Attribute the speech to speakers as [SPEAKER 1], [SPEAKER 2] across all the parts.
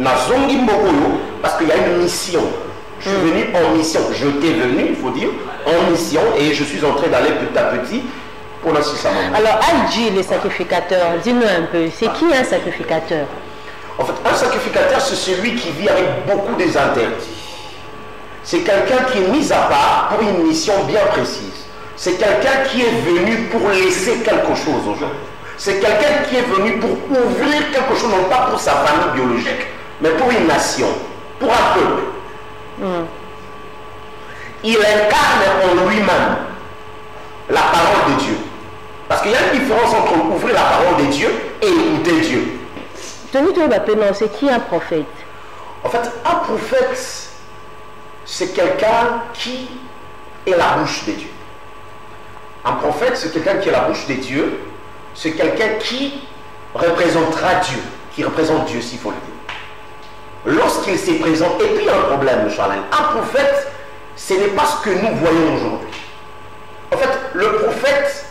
[SPEAKER 1] Nazongi Mbokoyo, parce qu'il y a une mission. Je suis venu en mission. Je t'ai venu, il faut dire, en mission, et je suis entré d'aller petit à petit pour lancer ça.
[SPEAKER 2] Alors, Aïdji, les sacrificateurs, dis-nous un peu, c'est qui un sacrificateur?
[SPEAKER 1] En fait, un sacrificateur, c'est celui qui vit avec beaucoup des interdits. C'est quelqu'un qui est mis à part pour une mission bien précise. C'est quelqu'un qui est venu pour laisser quelque chose aux gens. C'est quelqu'un qui est venu pour ouvrir quelque chose, non pas pour sa famille biologique, mais pour une nation, pour un peuple. Il incarne en lui-même la parole de Dieu. Parce qu'il y a une différence entre ouvrir la parole de Dieu et écouter Dieu.
[SPEAKER 2] C'est qui un prophète?
[SPEAKER 1] En fait, un prophète, c'est quelqu'un qui est la bouche de Dieu. Un prophète, c'est quelqu'un qui est la bouche de Dieu. C'est quelqu'un qui représentera Dieu, qui représente Dieu, s'il faut le dire. Lorsqu'il s'est présent, et puis il y a un problème, Charlène. Un prophète, ce n'est pas ce que nous voyons aujourd'hui. En fait, le prophète,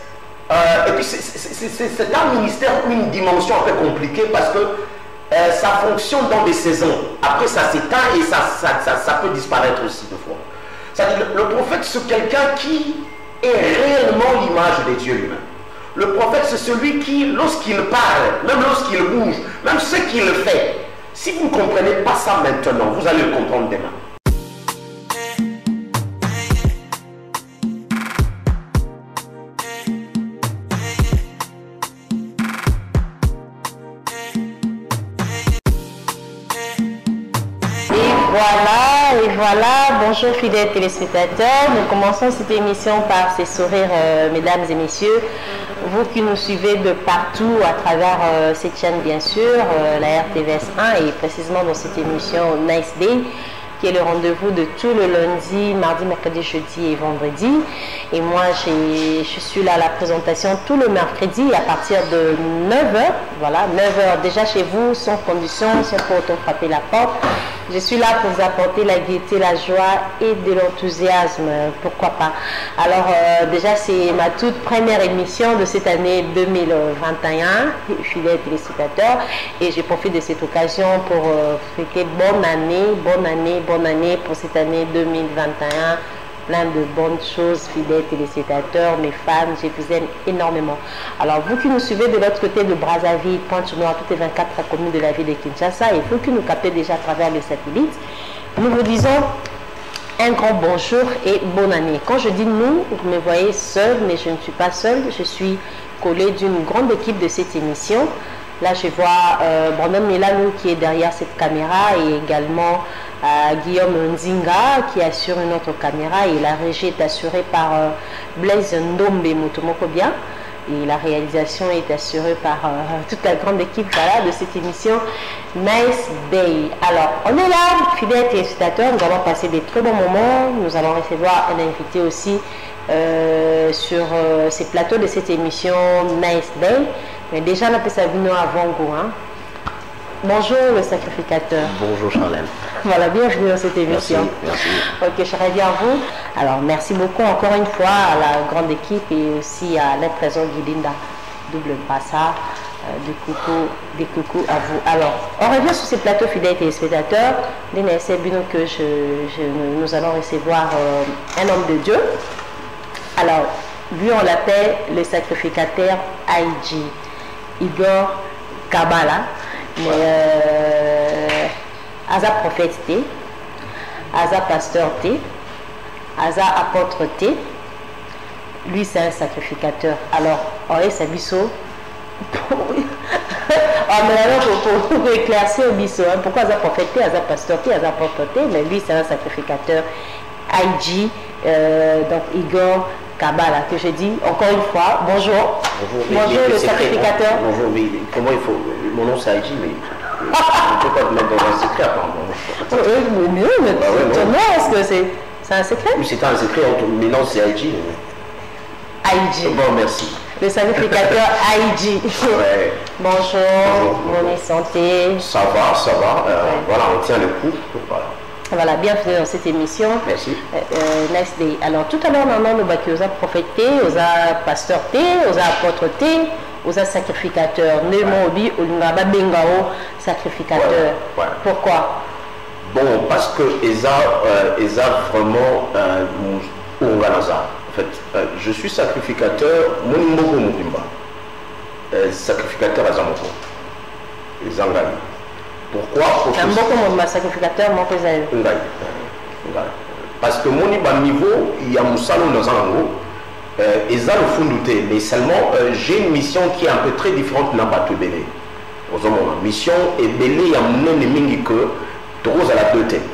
[SPEAKER 1] et puis c'est un ministère, une dimension un peu compliquée parce que ça fonctionne dans des saisons. Après, ça s'éteint et ça peut disparaître aussi de fois. C'est-à-dire, le prophète, c'est quelqu'un qui est réellement l'image de Dieu lui-même. Le prophète, c'est celui qui, lorsqu'il parle, même lorsqu'il bouge, même ce qu'il fait, si vous ne comprenez pas ça maintenant, vous allez le comprendre demain.
[SPEAKER 2] Et voilà, bonjour fidèles téléspectateurs. Nous commençons cette émission par ces sourires, mesdames et messieurs. Vous qui nous suivez de partout à travers cette chaîne, bien sûr, la RTVS 1 et précisément dans cette émission Nice Day, qui est le rendez-vous de tout le lundi, mardi, mercredi, jeudi et vendredi. Et moi, je suis là à la présentation tout le mercredi à partir de 9h. Voilà, 9h déjà chez vous, sans condition, sans pour autant frapper la porte. Je suis là pour vous apporter la gaieté, la joie et de l'enthousiasme, pourquoi pas. Alors déjà c'est ma toute première émission de cette année 2021, fidèles téléspectateurs, et je profite de cette occasion pour souhaiter bonne année pour cette année 2021. Plein de bonnes choses, fidèles téléspectateurs, mes fans, je vous aime énormément. Alors, vous qui nous suivez de l'autre côté de Brazzaville, Pointe-Noire, toutes les 24 communes de la ville de Kinshasa, et vous qui nous captez déjà à travers le satellite, nous vous disons un grand bonjour et bonne année. Quand je dis nous, vous me voyez seul, mais je ne suis pas seule, je suis collée d'une grande équipe de cette émission. Là, je vois Brandon Milanou qui est derrière cette caméra et également Guillaume Nzinga qui assure une autre caméra, et la régie est assurée par Blaise Ndombe Motomokobia et la réalisation est assurée par toute la grande équipe de cette émission Nice Day. Alors, on est là, fidèles téléspectateurs, nous allons passer des très bons moments, nous allons recevoir un invité aussi sur ces plateaux de cette émission Nice Day. Mais déjà, on appelle ça vino avant goût. Bonjour le sacrificateur.
[SPEAKER 1] Bonjour Charlène.
[SPEAKER 2] Voilà, bienvenue dans cette émission.
[SPEAKER 1] Merci.
[SPEAKER 2] Ok, je reviens à vous. Alors, merci beaucoup encore une fois à la grande équipe et aussi à l'impression Guidinda, double brassard, des coucous à vous. Alors, on revient sur ces plateaux fidèles téléspectateurs. Que nous allons recevoir un homme de Dieu. Alors, lui, on l'appelle le sacrificateur Aïdji, Igor Kabala. Mais Aza prophète T, Aza pasteur T, Aza apôtre T, lui c'est un sacrificateur. Alors, on est sa bisso. Mais alors, pour éclaircir au bisso, pourquoi Aza prophète T, Aza pasteur T, Aza apôtre T, mais lui c'est un sacrificateur. Aïdji, donc Igor Kabala, que je dis encore une fois, bonjour. Bonjour le sacrificateur.
[SPEAKER 1] Bonjour, mais comment il faut. Mon nom c'est Aïdji, mais je ne peux pas te mettre dans un secret apparemment.
[SPEAKER 2] Mais ton nom, est-ce que c'est un secret?
[SPEAKER 1] Oui, c'est un secret, mais non, c'est Aïdji.
[SPEAKER 2] Aïdji.
[SPEAKER 1] Bon, merci.
[SPEAKER 2] Le sacrificateur Aïdji.
[SPEAKER 1] Ouais.
[SPEAKER 2] Bonjour, bonne santé.
[SPEAKER 1] Ça va. Voilà, on tient le coup.
[SPEAKER 2] Voilà, bienvenue dans cette émission.
[SPEAKER 1] Merci.
[SPEAKER 2] Nice Day. Alors, tout à l'heure, on a le prophète T, on a pasteur T, on a apôtre T, aux sacrificateurs. Nemobi, Olungaba Bengao, sacrificateur. Pourquoi?
[SPEAKER 1] Bon, parce que Eza vraiment Onganaza. En fait, je suis sacrificateur, Monimoko Mubimba. Sacrificateur à Zamoko. Zangani. Pourquoi?
[SPEAKER 2] Sacrificateur, mon président.
[SPEAKER 1] Parce que mon niveau, il y a Moussalo dans un angle. Et ça, le fond douté. Mais seulement, j'ai une mission qui est un peu très différente de Nabatou Bélé. Mission est Bélé, il y a mon ennemi que Rose à la deux thèmes.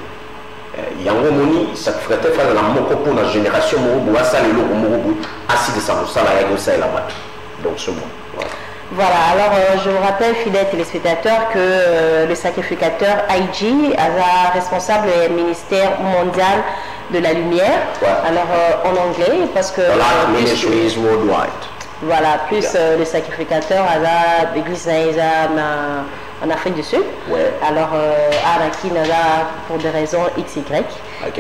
[SPEAKER 1] Il y a un moni, sacrificateur frère de la Moko pour la génération Morobo, Assa le Loro Morobo, assis de Samosa, la Yagosa et la Mat. Donc ce mot.
[SPEAKER 2] Voilà, alors je vous rappelle, fidèles téléspectateurs, que le sacrificateur IG est responsable du ministère mondial de la lumière. Alors en anglais, parce que
[SPEAKER 1] Ministries worldwide.
[SPEAKER 2] Voilà, plus le sacrificateur à l'église en Afrique du Sud. Alors Araki Nada pour des raisons XY.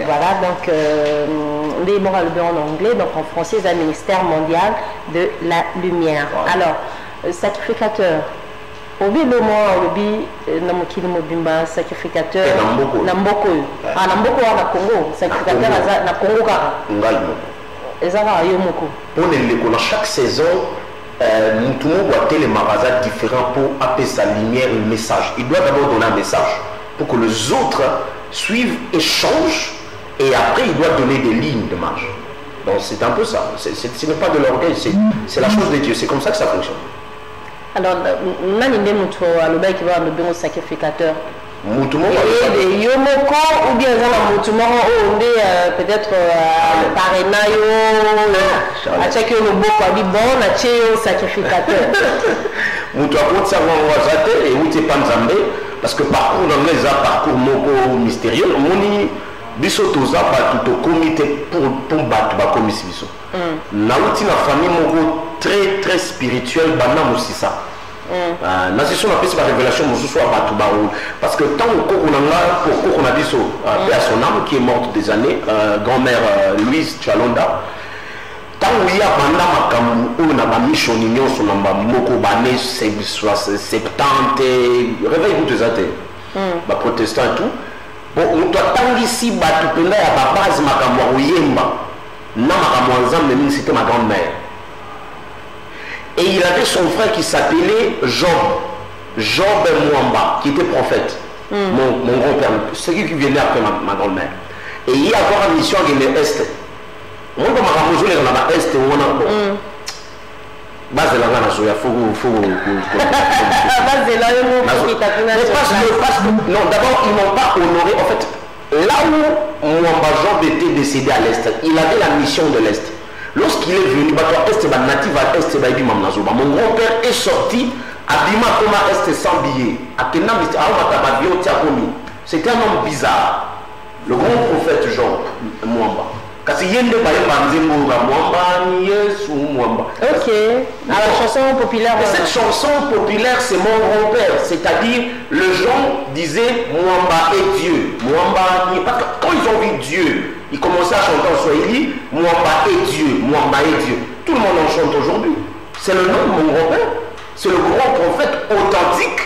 [SPEAKER 2] Voilà, donc les morales en anglais, donc en français, c'est le ministère mondial de la lumière. Alors, sacrificateur. Obi le moi obi namukili mobimba sacrificateur namboko namboko na Congo sacrificateur na Congo kaka
[SPEAKER 1] ngai
[SPEAKER 2] ezaka yo moko
[SPEAKER 1] pour les chaque saison tout le monde doit les magasins différents pour appeler sa lumière un message. Il doit d'abord donner un message pour que les autres suivent et changent et après il doit donner des lignes de marche. Donc c'est un peu ça, ce n'est pas de l'orgueil, c'est la chose de Dieu, c'est comme ça que ça fonctionne.
[SPEAKER 2] Alors, nani nde mutu alobai kiba no sacrificateur.
[SPEAKER 1] Mutu mo
[SPEAKER 2] yo moko ou bien za mutu mo onde peut-être parena yo a checker le boko abi bon na cheyo sacrificateur.
[SPEAKER 1] Mutu akoti sa wazate et uti panzambe parce que parcours dans les parcours moko mystérieux moni biso toza ba tout comité pour battre ba commission biso. Na uti na famille moko très très spirituel bana musisa na session na pesi ba révélation mosusu à batu baoul parce que tant que on a dit so à son âme qui est morte des années grand-mère Louise Chalonda tant il y a banda makambu on a ba mission union son namba moko bané 70 réveil vous zate ba protestant tout bon on doit tant ici batu penda ya ba base makambu oyemba na makambu ensemble mais c'était ma grand-mère. Et il avait son frère qui s'appelait Job Mwamba, qui était prophète. Mon grand-père, celui qui venait après ma grand-mère. Et il y a encore une mission qui est l'Est. On va m'arranger dans l'Est, on a... Base de la gana, il faut... Non, d'abord, ils n'ont pas honoré, en fait, là où Mwamba Job était décédé à l'Est, il avait la mission de l'Est. Lorsqu'il est venu, mon grand-père est sorti à Bima comme Est sans billet. C'était un homme bizarre. Le grand prophète Jean Mwamba. Ok.
[SPEAKER 2] Alors, la chanson populaire.
[SPEAKER 1] Et cette chanson populaire, c'est mon grand-père. C'est-à-dire, le gens disaient Mwamba est Dieu. Mwamba, parce que quand ils ont vu Dieu, ils commençaient à chanter en Swahili, Mwamba est Dieu, Mwamba est Dieu. Tout le monde en chante aujourd'hui. C'est le nom de mon grand-père. C'est le grand prophète authentique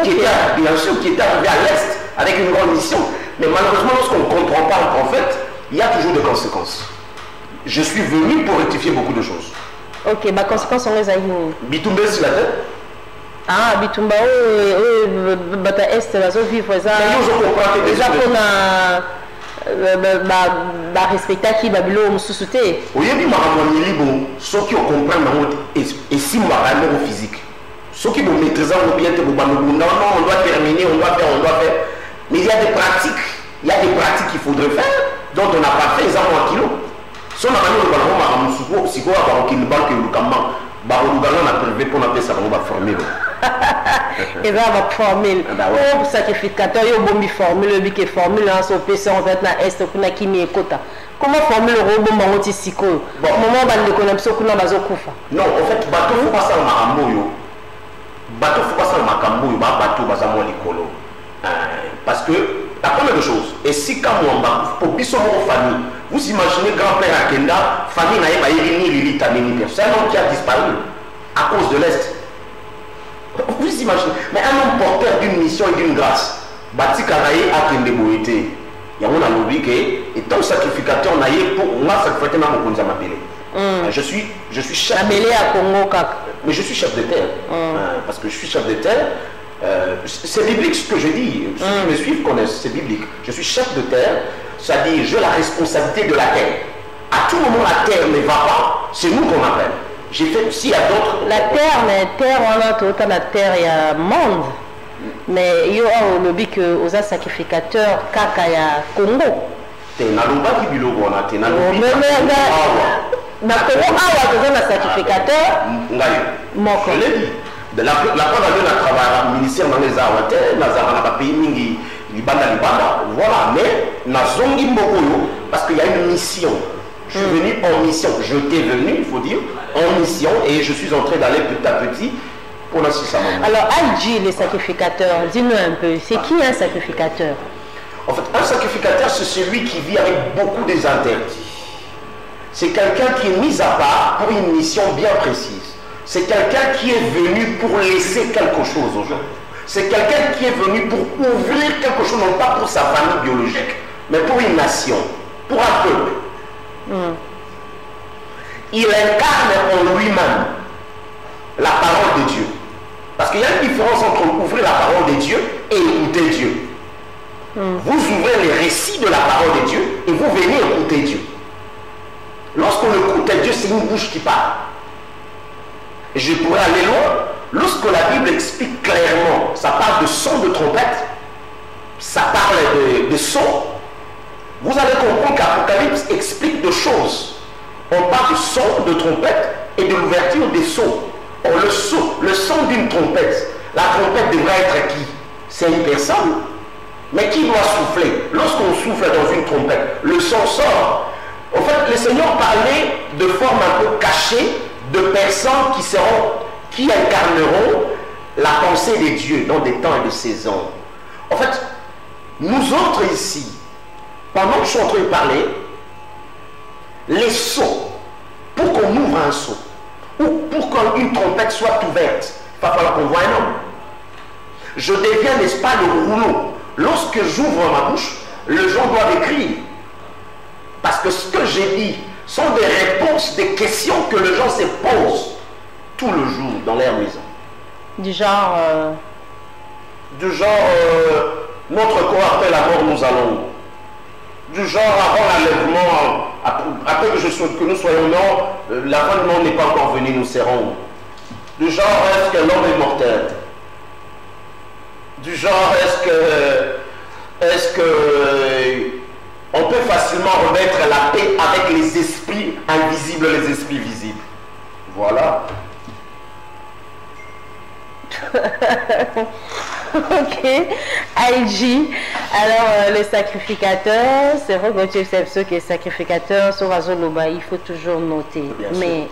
[SPEAKER 1] qui était, bien sûr, qui était arrivé à l'Est avec une grande mission. Mais malheureusement, lorsqu'on ne comprend pas un prophète, il y a toujours des conséquences. Je suis venu pour rectifier beaucoup de choses.
[SPEAKER 2] Ok, ma conséquence on les a eu.
[SPEAKER 1] Bitumbe sur la tête.
[SPEAKER 2] Ah, Bitumba, bata est, la zone vivre ça.
[SPEAKER 1] Mais je comprends que
[SPEAKER 2] déjà qu'on a respecté qui Babylone me sous-souté.
[SPEAKER 1] Oui, il m'a ramené libre. Ceux qui comprennent et si moi vraiment physique. Ceux qui vont maîtriser le bien, non, on doit terminer, on doit faire. Mais il y a des pratiques qu'il faudrait faire, dont on n'a pas fait, ils ont 1 kilo. Si on a fait le ballon, on a fait formule.
[SPEAKER 2] Et là, on va formule. Oh, sacrificateur, il y a une formule, qui est formule, en PC, en fait, na est, on a qui m'y écoute. Comment formule le robot mangoti siko? Bon, moment où on le connaît, on a besoin de
[SPEAKER 1] non, en fait, bateau, faut pas ça le marambo. Bateau, faut pas ça le makambo, bateau, bazamo l'écolo. Parce que, la première chose, et si quand on va pour bisson famille, vous imaginez grand-père à Kenda, famille n'a pas éliminer l'élite à c'est un homme qui a disparu. à cause de l'Est. Vous imaginez, mais un homme porteur d'une mission et d'une grâce, Bati Kanaye a Kendeboïté. Il y a un lobby qui est ton sacrificateur naïe pour moi, sacrificateur n'a pas m'appeler. Je suis chef.
[SPEAKER 2] Appelé à Congo,
[SPEAKER 1] mais je suis chef de terre. Parce que je suis chef de terre. C'est biblique ce que je dis. Ceux qui me suivent connaissent, c'est biblique. Je suis chef de terre, c'est-à-dire j'ai la responsabilité de la terre. À tout moment, la terre ne va pas, c'est nous qu'on appelle. J'ai fait, s'il y a d'autres.
[SPEAKER 2] La terre, mais terre, on a tout la terre, il y a monde. Mais il y a un lobby que aux sacrificateurs, Kaka, il y a Congo.
[SPEAKER 1] T'es naloba qui bilogo, on a t'es naloba.
[SPEAKER 2] Mais Congo, on a sacrificateur.
[SPEAKER 1] Je l'ai dit. La preuve de la travail au ministère dans les Awate, dans les pays mingi, Libanda, voilà, mais na zongi Mokoyo, parce qu'il y a une mission. Je suis venu en mission, je t'ai venu, il faut dire, en mission, et je suis en train d'aller petit à petit pour la Sissa.
[SPEAKER 2] Alors, Aïdji, les sacrificateurs, dis-nous un peu, c'est qui un sacrificateur?
[SPEAKER 1] En fait, un sacrificateur, c'est celui qui vit avec beaucoup des interdits. C'est quelqu'un qui est mis à part pour une mission bien précise. C'est quelqu'un qui est venu pour laisser quelque chose aux gens. C'est quelqu'un qui est venu pour ouvrir quelque chose, non pas pour sa famille biologique, mais pour une nation, pour un peuple. Il incarne en lui-même la parole de Dieu. Parce qu'il y a une différence entre ouvrir la parole de Dieu et écouter Dieu. Vous ouvrez les récits de la parole de Dieu et vous venez écouter Dieu. Lorsqu'on écoute Dieu, c'est une bouche qui parle. Je pourrais aller loin. Lorsque la Bible explique clairement, ça parle de son de trompette, ça parle de son, vous allez comprendre qu'Apocalypse explique deux choses. On parle de son de trompette et de l'ouverture des sceaux. Or, le son d'une trompette, la trompette devrait être qui? C'est une personne. Mais qui doit souffler? Lorsqu'on souffle dans une trompette, le son sort. En fait, le Seigneur parlait de forme un peu cachée de personnes qui incarneront la pensée des dieux dans des temps et de saisons. En fait, nous autres ici, pendant que je suis en train de parler, les sceaux, pour qu'on ouvre un sceau, ou pour qu'une trompette soit ouverte, il va falloir qu'on voit un homme. Je deviens, n'est-ce pas, le rouleau. Lorsque j'ouvre ma bouche, les gens doivent écrire. Parce que ce que j'ai dit sont des réponses, des questions que les gens se posent tout le jour dans leur maison.
[SPEAKER 2] Du genre...
[SPEAKER 1] notre corps après la mort, nous allons. Du genre, avant l'enlèvement, après que nous soyons morts, la fin du monde n'est pas encore venue, nous serons. Du genre, est-ce que l'homme est mortel? Du genre, est-ce que on peut facilement remettre la paix avec les esprits invisibles, les esprits visibles? Voilà.
[SPEAKER 2] Ok, Aïdji. Alors, le sacrificateur, c'est vrai que tu sais ce qui est sacrificateur, sur Azoloba, il faut toujours noter.
[SPEAKER 1] Bien
[SPEAKER 2] mais,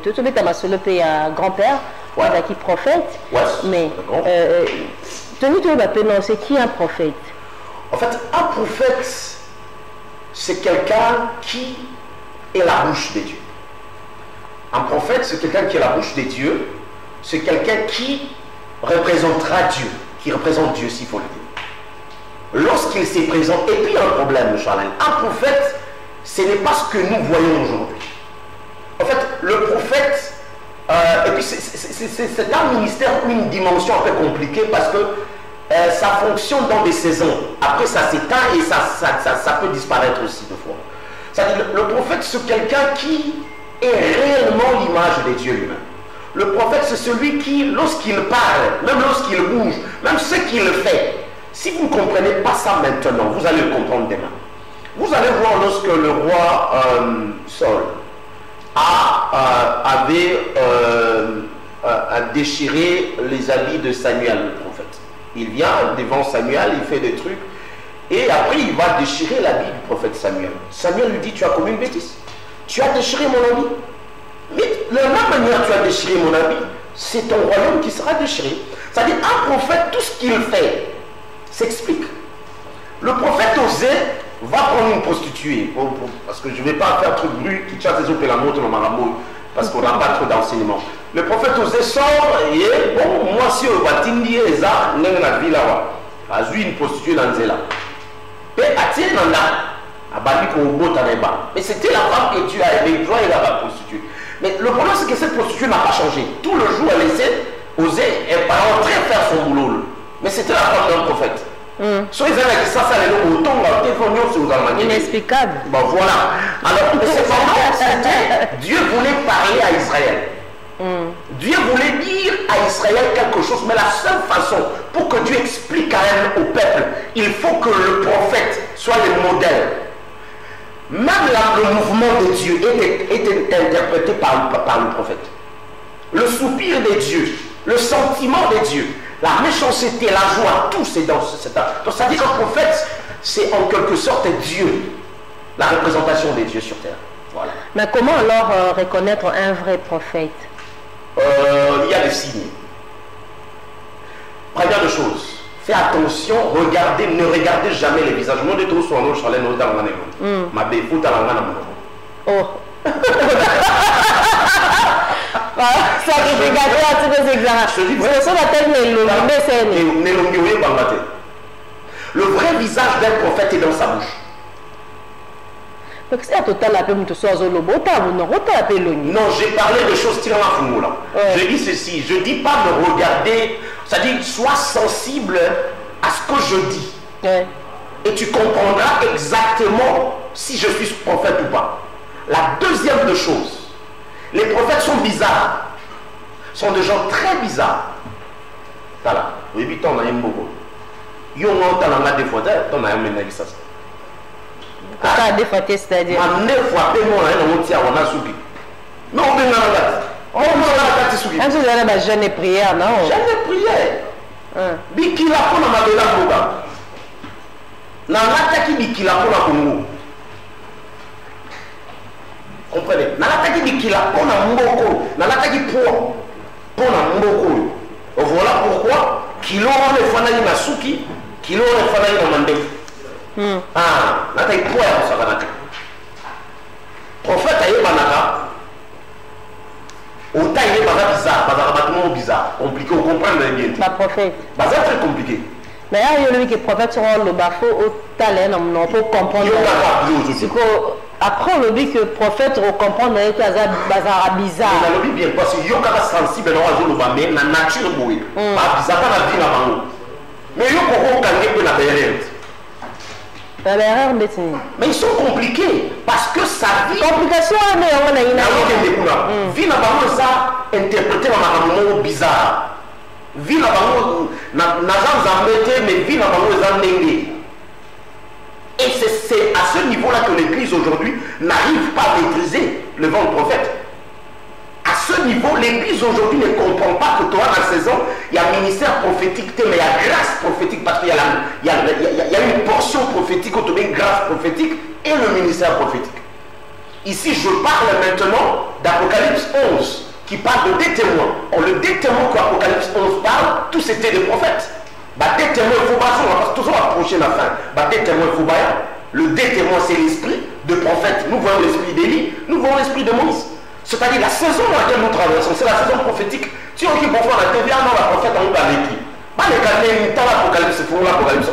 [SPEAKER 2] tout le monde a un grand-père, qui prophète.
[SPEAKER 1] Ouais,
[SPEAKER 2] mais, c'est qui un prophète?
[SPEAKER 1] En fait, un prophète, c'est quelqu'un qui est la bouche des dieux. Un prophète, c'est quelqu'un qui est la bouche des dieux. C'est quelqu'un qui représentera Dieu, qui représente Dieu, s'il faut le dire. Lorsqu'il s'est présent, et puis il y a un problème, Charlène. Un prophète, ce n'est pas ce que nous voyons aujourd'hui. En fait, le prophète, et puis c'est un ministère ou une dimension un peu compliquée parce que ça fonctionne dans des saisons. Après, ça s'éteint et ça peut disparaître aussi de fois. C'est-à-dire, le prophète, c'est quelqu'un qui est réellement l'image de Dieu lui-même. Le prophète, c'est celui qui, lorsqu'il parle, même lorsqu'il bouge, même ce qu'il fait, si vous ne comprenez pas ça maintenant, vous allez le comprendre demain. Vous allez voir lorsque le roi Saul a déchiré les habits de Samuel, le prophète. Il vient devant Samuel, il fait des trucs, et après il va déchirer l'habit du prophète Samuel. Samuel lui dit, tu as commis une bêtise. Tu as déchiré mon habit. Mais de la même manière tu as déchiré mon habit, c'est ton royaume qui sera déchiré. C'est-à-dire, un prophète, tout ce qu'il fait, s'explique. Le prophète Osée va prendre une prostituée, parce que je ne vais pas faire un truc brut qui tient ses eaux et la montre dans Marabout. parce qu'on n'a pas trop d'enseignement. Le prophète osait sort et bon, moi si on va t'indier les arts, n'a pas vu là-bas. A vu une prostituée dans Zéla. Et à tiens dans là, mais c'était la femme que tu as aimée, toi et la prostituée. Mais le problème c'est que cette prostituée n'a pas changé. Tout le jour elle essaie oser et par entrer faire son boulot. Mais c'était la femme d'un prophète. So ils avaient ça, ça les autant
[SPEAKER 2] inexplicable.
[SPEAKER 1] Bon voilà. Alors c'est Dieu voulait parler à Israël. Dieu voulait dire à Israël quelque chose, mais la seule façon pour que Dieu explique quand même au peuple, il faut que le prophète soit le modèle. Même le mouvement de Dieu était interprété par le prophète. Le soupir de Dieu, le sentiment de Dieu, la méchanceté, la joie, tout c'est dans cet art. Donc ça dit qu'un prophète, c'est en quelque sorte Dieu, la représentation de Dieu sur terre. Voilà.
[SPEAKER 2] Mais comment alors reconnaître un vrai prophète?
[SPEAKER 1] Il y a des signes. Première de choses, fais attention, regardez, ne regardez jamais les visages. Moi, de tous sont en chaleur, nous dans l'année. Ma belle, faut à la
[SPEAKER 2] oh. Sacrificateur, tu peux exagérer.
[SPEAKER 1] Le vrai visage d'un prophète est dans sa bouche. Non, j'ai parlé de choses tirant à fou là. Je dis ceci, je dis pas de regarder, c'est-à-dire sois sensible à ce que je dis. Et tu comprendras exactement si je suis prophète ou pas. La deuxième de choses, les prophètes sont bizarres, sont des gens très bizarres. Voilà, oui, puis t'en as un beaucoup. Yo, on a des fois, t'en as un ménage ça.
[SPEAKER 2] Ah, des fois, c'est-à-dire.
[SPEAKER 1] Ma neuf fois, paie-moi un tia, on a soupi. Non, on est dans la date. On est dans la date, soupi.
[SPEAKER 2] Est-ce que vous avez ma jeûne et prière, non?
[SPEAKER 1] Jeûne et prière. Bikila pour la madela boga. Na nataki bikila pour la Congo. Comprenez? Na nataki bikila pour la mboko. Na nataki pour la mboko. Voilà pourquoi kilo le fanani na suki, kilo le fanani na mandefu. Ah, nataki pour ya sabanaka. Prophète aye banaka. Autant il est bizarre, bizarre, compliqué, vous comprenez bien.
[SPEAKER 2] Ma prophète.
[SPEAKER 1] C'est très compliqué.
[SPEAKER 2] Mais il y a des prophètes sur le bafo au talent, on peut comprendre. Après, on dit que le prophète comprend que c'est bizarre.
[SPEAKER 1] On dit bien, parce que yoka sensible dans la nature bouée. Pas bizarre, pas la vie là-bas. Mais il y a beaucoup de mais ils sont compliqués parce que ça vit.
[SPEAKER 2] Complication, mais on a une
[SPEAKER 1] vie là-bas, ça interprété dans un bizarre. Vie là-bas, n'a jamais mais vie là-bas, et c'est à ce niveau-là que l'Église aujourd'hui n'arrive pas à maîtriser le vent du prophète. À ce niveau, l'Église aujourd'hui ne comprend pas que toi, dans la saison, il y a un ministère prophétique, mais il y a grâce prophétique, parce qu'il y a une portion prophétique, une grâce prophétique et le ministère prophétique. Ici, je parle maintenant d'Apocalypse 11, qui parle de des témoins. Le des témoins qu'Apocalypse 11 parle, tous c'était des prophètes. Des témoins, il faut pas parce que toujours approcher la fin. Des témoins, il faut pas. Le des témoins, c'est l'esprit de prophète. Nous voyons l'esprit d'Élie, nous voyons l'esprit de Moïse. C'est-à-dire la saison dans laquelle nous traversons, c'est la saison prophétique. Si on dit qu'on voit la TV, non, la prophète en haut dans l'équipe. Pas les canets, tant l'Apocalypse, pour l'Apocalypse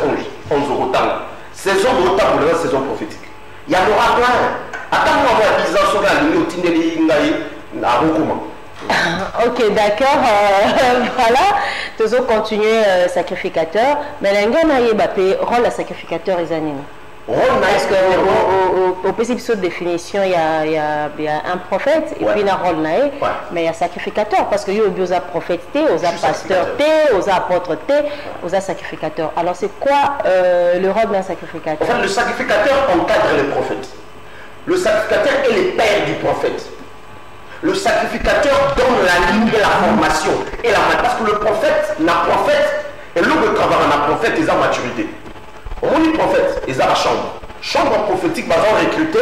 [SPEAKER 1] 11 autant. Saison de autant pour la saison prophétique. Il y en aura plein. Attends, on va 10 ans sur la ligne au Tindeli, à Rokuma.
[SPEAKER 2] Ok, d'accord. Voilà. Nous allons continuer sacrificateur. Mais l'Angana y est rôle à sacrificateur et Zanine. Parce qu'au principe de définition, il y a un prophète et puis il y a un rôle naïf, mais il y a sacrificateur parce qu'il y a prophète, il y a pasteur, il y a apôtre, il y a sacrificateur. Alors c'est quoi le rôle d'un sacrificateur?
[SPEAKER 1] Enfin, le sacrificateur encadre les prophètes. Le sacrificateur est le père du prophète. Le sacrificateur donne la ligne de la formation et la parce que le prophète, la prophète, et l'homme de travail la prophète, ils ont maturité. On dit prophète, ils ont la chambre. Chambre prophétique, ils ont recruté,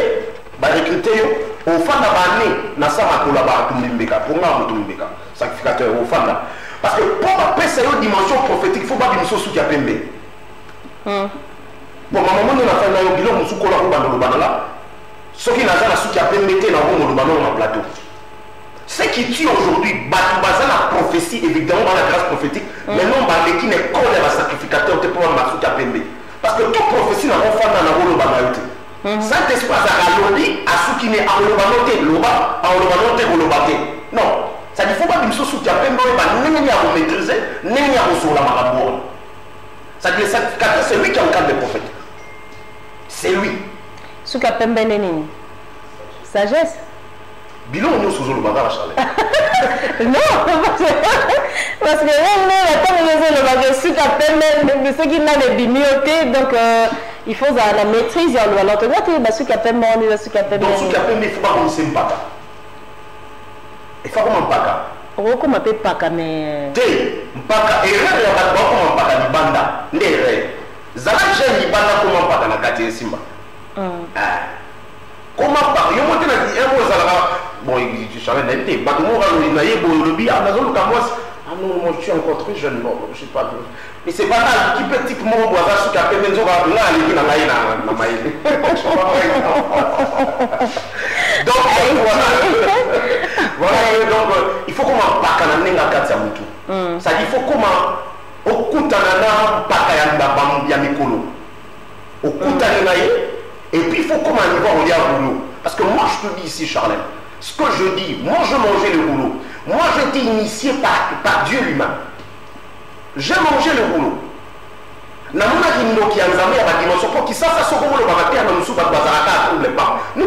[SPEAKER 1] au fin d'année, n'a pas collaboré pour moi, sacrificateur, au fin là. Parce que pour appeler cette dimension prophétique, il ne faut pas dire que ce qui a pembé. Bon, ma maman, on a fait un bilan, on a fait un bilan, ce qui n'a pas ce qui a pembé dans le plateau. Ce qui tue aujourd'hui, la prophétie, évidemment, dans la grâce prophétique, mais non, qui n'est qu'un sacrificateur pour Masuki Pembe. Parce que toute prophétie n'a pas fait dans le Banayote. Cet espace a ralenti à ce qui n'est à l'Obanote, l'Oba, à l'Obanote, non. Ça ne faut pas que Masuki Pembe n'est à vous maîtriser, n'est à vous sur la marabouane. Ça dit le sacrificateur, c'est lui qui encadre les prophètes. C'est lui.
[SPEAKER 2] Souka Pembe n'est sagesse.
[SPEAKER 1] Bilon, nous sommes le bagage, Charles.
[SPEAKER 2] Non, parce que même le bagage, ceux qui n'ont des bimiotés, donc il faut la maîtrise. On va l'entendre, ceux qui appellent moi, ceux qui appellent moi.
[SPEAKER 1] Donc, ceux qui appellent, il ne faut pas commencer un paka. Il faut commencer un paka.
[SPEAKER 2] Comment on appelle paka, mais.
[SPEAKER 1] Té, paka, et rien, il n'y a pas de comment paka, ni banda. N'est Zala, j'ai ni banda, comment paka, na kati simba. Comment pas? Il y a un mot bon, je savais pas. Il y a un mot ah non, moi je suis encore très jeune, bon, je sais pas. Mais c'est pas là, qui peut type mon bois, ce qui a fait des ouvrages, là, il y a donc, voilà, donc, il faut comment pas qu'on ait un cas de ça dit, il faut comment, au coup de pas mikolo. Au coup de et puis il faut comment il va au rouleau. Parce que moi je te dis ici, Charlène, ce que je dis, moi je mangeais le rouleau. Moi j'ai été initié par Dieu lui-même. J'ai mangé le rouleau. Nous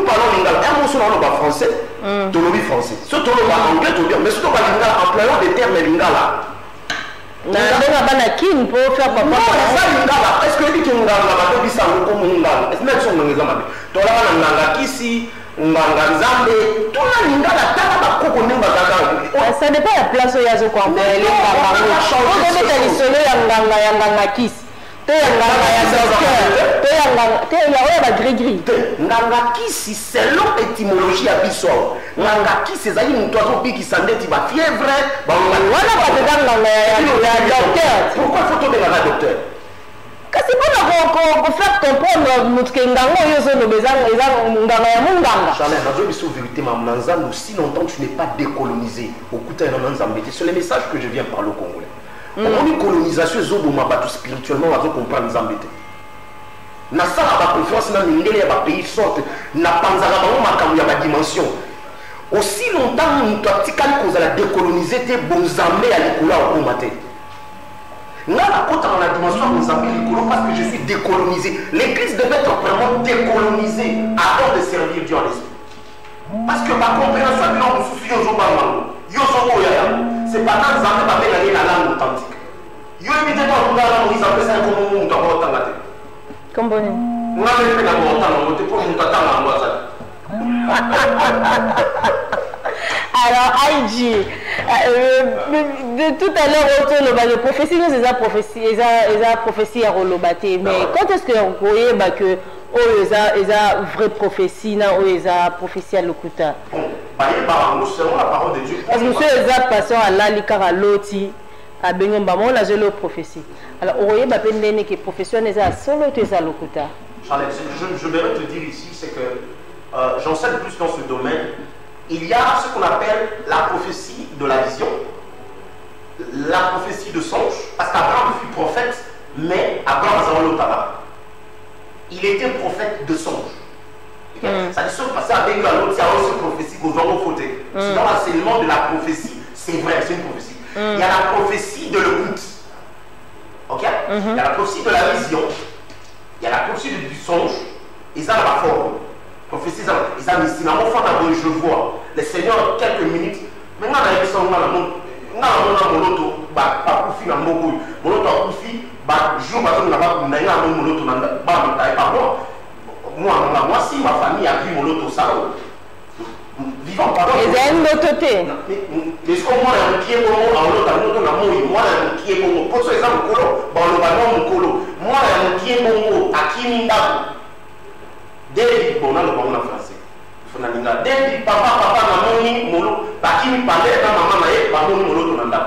[SPEAKER 1] parlons lingala, un mot sur le français, tolobi français. Ce tolobi anglais, mais surtout lingala, employant des termes lingala.
[SPEAKER 2] Na bana kin pour faire papa.
[SPEAKER 1] Ça lingala, est-ce que dit que ngala ba to bisa ko ngala? Est-ce que son ngala ba? To la ngala kisi, ngala nzambe, to la lingala tata ba koko nimba kaka.
[SPEAKER 2] Ça dépend de la place où il y a ce qu'on peut aller par là. On peut mettre les soleils en ngala kisi.
[SPEAKER 1] Ngangakisi selon étymologie à Bissau. Ngangakisi c'est un oiseau qui s'en est va fièvre. Pourquoi faut tomber dans la docteur?
[SPEAKER 2] C'est pour faire comprendre que
[SPEAKER 1] si longtemps tu n'es pas décolonisé, c'est le message que je viens parler au Congolais. On a colonisation zobomabatu spirituellement on comprendre Zambété. Na sala ba confiance na ngeli ya ba pays sorte na panzala ba makambo ya ba dimension. Aussi longtemps nous pratiquons cause la décoloniser te bonzambe ya likolo au maté. Na la kota dans la dimension bonzambe likolo parce que je suis décolonisé. L'église devait être vraiment décolonisée avant de servir Dieu en esprit. Parce que ma compréhension de l'homme souffle au jour c'est pas dans Zambé va faire la langue authentique. Yo évitez pas de la langue Zambé c'est comme on doit autant la tête.
[SPEAKER 2] Comme bon.
[SPEAKER 1] On a fait la montagne, on te pour monter dans la ça.
[SPEAKER 2] Alors Aïdji, de tout à l'heure le prophétie nous les prophétie à rolobaté mais quand est-ce que vous voyez que ils ont vraie prophétie na ils ont prophétie à l'okuta
[SPEAKER 1] selon la parole de Dieu
[SPEAKER 2] parce que monsieur Eza passant à l'alikara loti à Bengomba on a joué prophétie alors vous voyez pendene que profession les a solo tes à l'okuta
[SPEAKER 1] je voudrais te dire ici c'est que j'enseigne plus dans ce domaine. Il y a ce qu'on appelle la prophétie de la vision, la prophétie de songe, parce qu'Abraham fut prophète, mais Abraham il était prophète de songe. Ça dit ce passé avec l'autre, il y a aussi une prophétie que vous avez fauté. C'est dans l'enseignement de la prophétie, c'est vrai, c'est une prophétie. Il y a la prophétie de l'écoute. Ok? Il y a la prophétie de la vision, il y a la prophétie du songe, et ça va forme. Prophétie, ils ont ici, je vois le Seigneur quelques minutes. Maintenant, on a moi, si ma famille a vu mon auto, ça vivant par
[SPEAKER 2] mais
[SPEAKER 1] ce qu'on m'a dit, moi, qui est bon, pour ce exemple, moi, qui est bon, à qui David, bon, on a le bon en français. David, papa, mamoni, molo, qui me parlait dans maman, mamoni, molo, tonanda.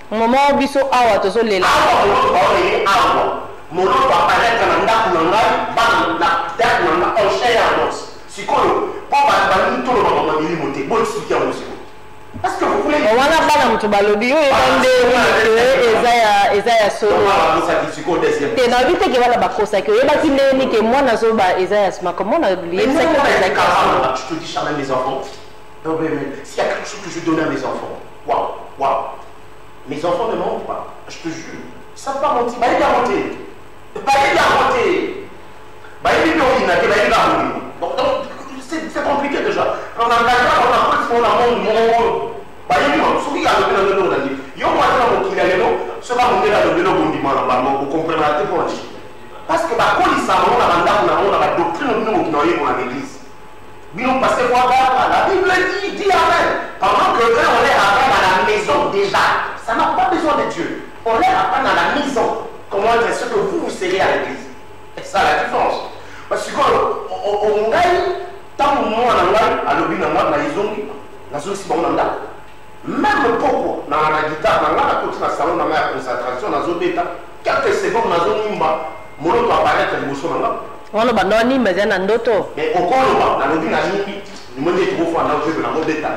[SPEAKER 2] Maman, biso, awa, tozo lela.
[SPEAKER 1] Awa, molo, baoye, awa. Molo, apparaît dans la nanda, ban, la terre, nanda, on cher en os. Si quoi, papa, bani, tout le monde m'a dit, monté, bon, expliquer aussi. Parce que vous voulez.
[SPEAKER 2] On va pas dans le balobi, Ezaya solo. T'es dans le que voilà bakosa que yeba qui n'est ni que moi nazoba Ezaya sma comment on a oublié ça que
[SPEAKER 1] je te dis Charles mes enfants. S'il y a quelque chose que je donne à mes enfants, waouh. Mes enfants ne mentent pas, je te jure. Ils ne savent pas mentir. Bah il a monté. Donc c'est compliqué déjà. On a un parce que la Bible dit Amen. Pendant que eux, on les ramène à la maison déjà. Ça n'a pas besoin de Dieu. On les ramène à la maison. Comment dire ce que vous serez à l'église. Et ça la différence. Parce que on gagne tant que moi, à l'objet de moi, même pourquoi dans la guitare, dans la salon, dans la concentration, dans la bêta, quelques secondes, dans la mon autre apparaître le bouchon là.
[SPEAKER 2] On le bandoni, mais il y a un autre.
[SPEAKER 1] Mais au corps, dans le bin, nous me dit trop fois dans le bêta,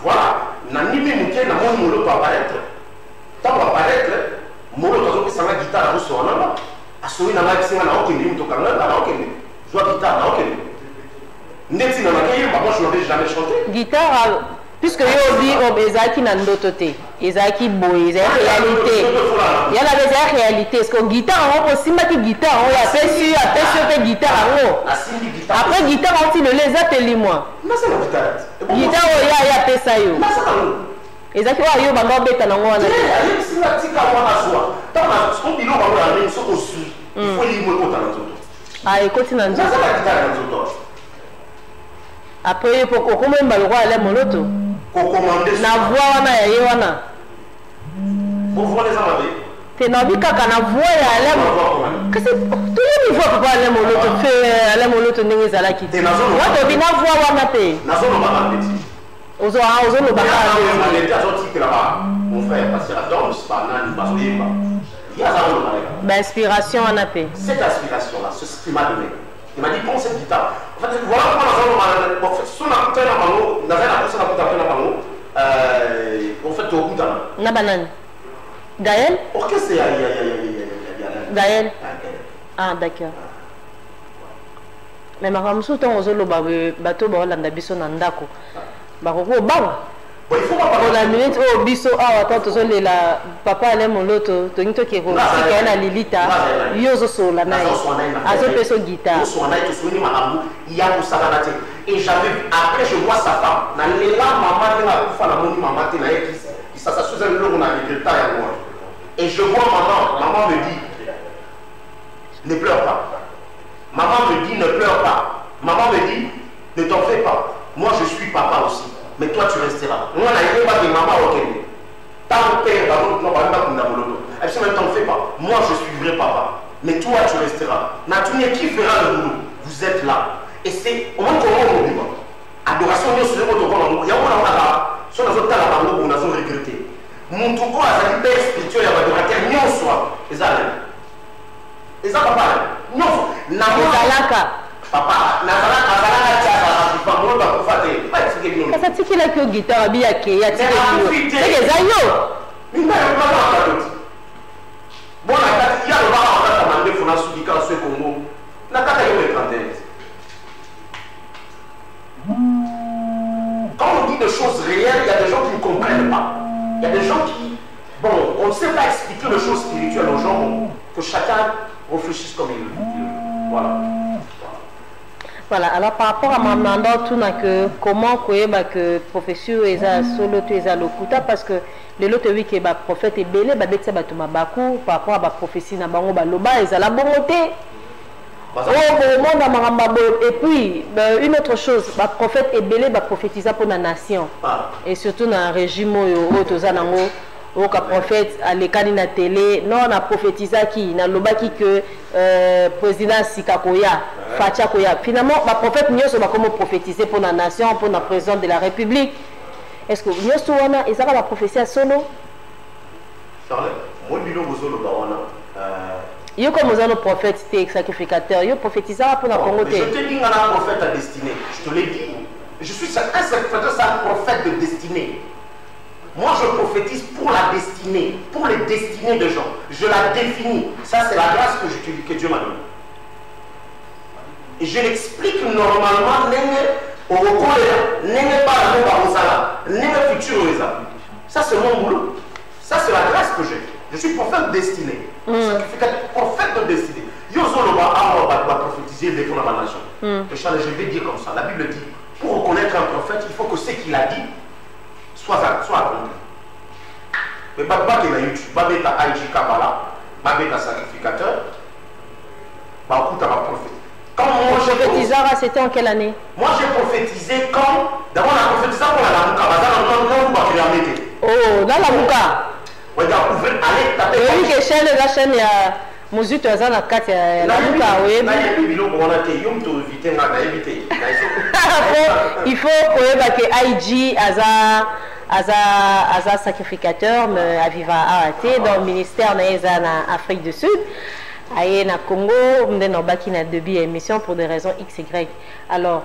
[SPEAKER 1] voilà. N'anime mouké, dans mon autre apparaître. Tant apparaître, mon autre qui s'en a guitare, vous serez là. À souris dans la guitare, dans aucun limite au Canada, dans aucun limite. Joue guitare, dans aucun limite. N'est-ce pas, moi je n'avais jamais chanté. Guitare.
[SPEAKER 2] Puisque yo dit Ezaki Nandotote, Ezaki Boy, Ezaki réalité. Il y a la réalité. Est-ce que guitare, on peut aussi mettre guitare, on a fait sur guitare. Après guitare, on dit les appels moi. Guitare, il y a fait ça yo. Ezaki wa yo bango beta na ngwana. Ah, écoute Nanzo. Après, il faut qu'on ait le roi à la moloto. Na voix wana ya yewana.
[SPEAKER 1] Vous voyez les amadés.
[SPEAKER 2] T'es na bi kaka na voix ya la moloto. Qu'est-ce que tout le niveau pour aller moloto fait la moloto ndenge zala kiti. Wa to bi na voix wana pe.
[SPEAKER 1] Na zone ba petit.
[SPEAKER 2] Ozo no ba ka.
[SPEAKER 1] Mon frère parce que la danse pas nan ba soyemba. Il y a ça le
[SPEAKER 2] ba inspiration wana pe.
[SPEAKER 1] Cette inspiration là, ce qui m'a donné. Il m'a dit prends cette guitare. En fait, voilà comment on a fait son appel à Mango, on avait la personne à côté à Mango. En fait, au bout d'un.
[SPEAKER 2] Nabanan. Gaël?
[SPEAKER 1] Ok, c'est
[SPEAKER 2] Gaël. Ah, d'accord. Mais ma femme, surtout, on a le bateau, on a biso nandako. Baroko, bam.
[SPEAKER 1] Il faut pas
[SPEAKER 2] parler. La minute où biso, ah, attends, la papa allait mon loto, tu n'es qui est comme si qu'il y a une lilita, yozo sur la naïe, azo peso guitare.
[SPEAKER 1] Et j'avais vu, après je vois sa femme, dans les larmes, maman, qui s'assoit sur le long, on a mis le temps à moi. Et je vois maman me dit, ne pleure pas. Maman me dit, ne pleure pas. Maman me dit, ne t'en fais pas. Moi je suis papa aussi. Mais toi tu resteras. Moi, je n'ai pas de maman au Kenya. Tant père, elle ne t'en fais pas. Moi, je suis vrai papa. Mais toi, tu resteras. Natouné, qui fera le boulot? Vous êtes là. Et c'est au moment où on dit, adoration, il y a un regretté. Mon tour, c'est un père spirituel, il y a un adorateur, non soit. Et ça, papa, non. Papa,
[SPEAKER 2] Kasa tiki la kyo guitare bi ya ke ya tiki yo. C'est des ayo.
[SPEAKER 1] Bon la carte, il y a le bar en fait à demander faut na soudika ce Congo. La carte est le 31. Quand on dit des choses réelles, il y a des gens qui ne comprennent pas. Il y a des gens qui bon, on ne sait pas expliquer les choses spirituelles aux gens, que chacun réfléchisse comme il veut. Voilà.
[SPEAKER 2] Voilà, alors par rapport à ma demande, tout n'a que comment que professeur est solo tu es à l'okuta parce que le lot oui que le prophète est belé ba detsa ba tuma baku par rapport à la prophétie na bango ba loba et la bonté. Et puis une autre chose, le prophète est belé ba prophétisa pour la nation et surtout dans un régime où tozanango au prophète à l'écran de la télé, non, on a prophétisé qui, na loba qui que président Sikakoya, Facha Koya. Finalement, le prophète nous sommes comme prophétiser pour la nation, pour la présidente de la République. Est-ce que nous sommes et ça va la prophétie à solo?
[SPEAKER 1] Charles, moi je dis que solo
[SPEAKER 2] yo comme nous avons prophète sacrificateur, yo prophétisera pour la Congo.
[SPEAKER 1] Je te dis qu'on a un prophète à destinée. Je te l'ai dit. je suis un sacrificateur, c'est un prophète de destinée. Moi, je prophétise pour la destinée, pour les destinées de gens. Je la définis. Ça, c'est la grâce que Dieu m'a donnée. Et je l'explique normalement, au Coréen, n'est pas la au Sala, n'est futur au Eza. Ça, c'est mon boulot. Ça, c'est la grâce que j'ai. Je suis prophète de destinée. Prophète de destinée. Yozoloba a prophétisé les fonds de la nation. Je vais dire comme ça. La Bible dit, pour reconnaître un prophète, il faut que ce qu'il a dit soit accompli. Mais pas qu'il a YouTube, pas mettre à IG Kabbalah, pas mettre à sacrificateur, pas écoute à ma prophète. Quand moi j'ai prophétisé,
[SPEAKER 2] c'était en quelle année?
[SPEAKER 1] Moi j'ai prophétisé quand, d'abord on a prophétisé pour la Mouka,
[SPEAKER 2] oh, dans la Mouka.
[SPEAKER 1] Regarde, allez taper.
[SPEAKER 2] Oui, que chaîne, la chaîne, il y a Mouzut, la carte, la Mouka, oui. Il faut que IG, Aza sacrificateur, mais Aviva arrêté dans le ministère en Afrique du Sud. Aïe na Congo, on baki na début émission pour des raisons XY. Alors,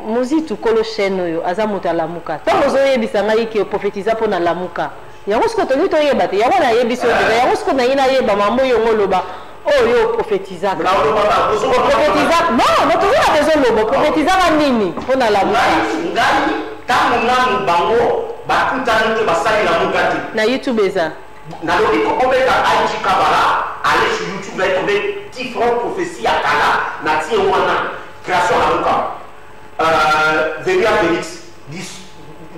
[SPEAKER 2] Mozi tu kolo chaîne Aza muta lamuka. Tant vous avez bisanga qui prophétisa pour na lamuka. Yango ce que tu as yeba te, yango na yebiso de, yango ce que na ina yeba maman yongo loba. Oh yo prophétisa. Prophétisa. Non, mais toujours la raison lobo. Prophétisa va nini pour na lamuka.
[SPEAKER 1] Ngani, tamu bango, bakutani te basali lamuka te.
[SPEAKER 2] Na YouTube eza.
[SPEAKER 1] Nalobi ko obeka IG Kabbalah, allez sur YouTube, là, trouver différentes prophéties à Kala, Nati et Wana, création à Luka, Véria Félix,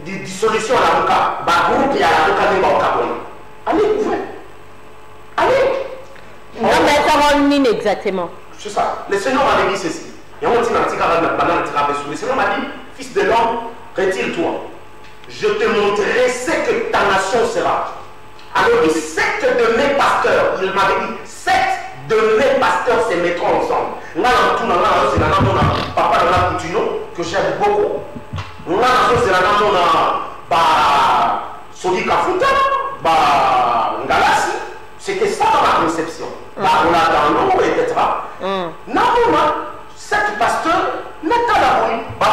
[SPEAKER 1] dissolution à la Luka, Bagou qui a la Luka de Bakabon. Allez, ouvrez. Allez.
[SPEAKER 2] Non, mais ça rend une exactement.
[SPEAKER 1] C'est ça. Le Seigneur m'avait dit ceci. Et on dit dans le Seigneur m'a dit, fils de l'homme, retire-toi. Je te montrerai ce que ta nation sera. Alors, il dit, 7 de mes pasteurs, il m'avait dit, 7 de mes pasteurs se mettront ensemble. C'est la papa de la Coutinho, que j'aime beaucoup. C'est la Sodi Kafuta, Ngalasi. C'était ça dans ma conception. On a dans l'eau, etc. Non, 7 pasteurs, n'est pas la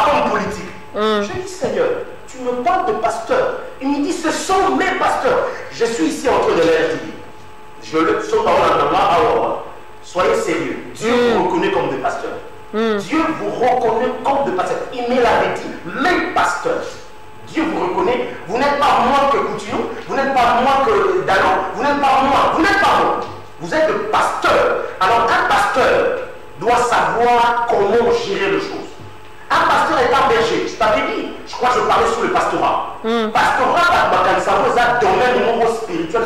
[SPEAKER 1] comme politique. Je dis, Seigneur, tu me parles de pasteurs. Il me dit, ce sont mes pasteurs. Je suis ici en train de leur dire. Je le saute en soyez sérieux. Dieu vous reconnaît comme des pasteurs. Dieu vous reconnaît comme des pasteurs. Il me l'avait dit, mes pasteurs. Dieu vous reconnaît. Vous n'êtes pas moins que Coutinho, vous n'êtes pas moins que Dallon, vous n'êtes pas moi, vous n'êtes pas moi. Vous êtes le pasteur. Alors un pasteur doit savoir comment gérer les choses. Un pasteur est un berger. Je t'avais dit, je crois que je parlais sur le pastorat. Pastorat, c'est un domaine spirituel,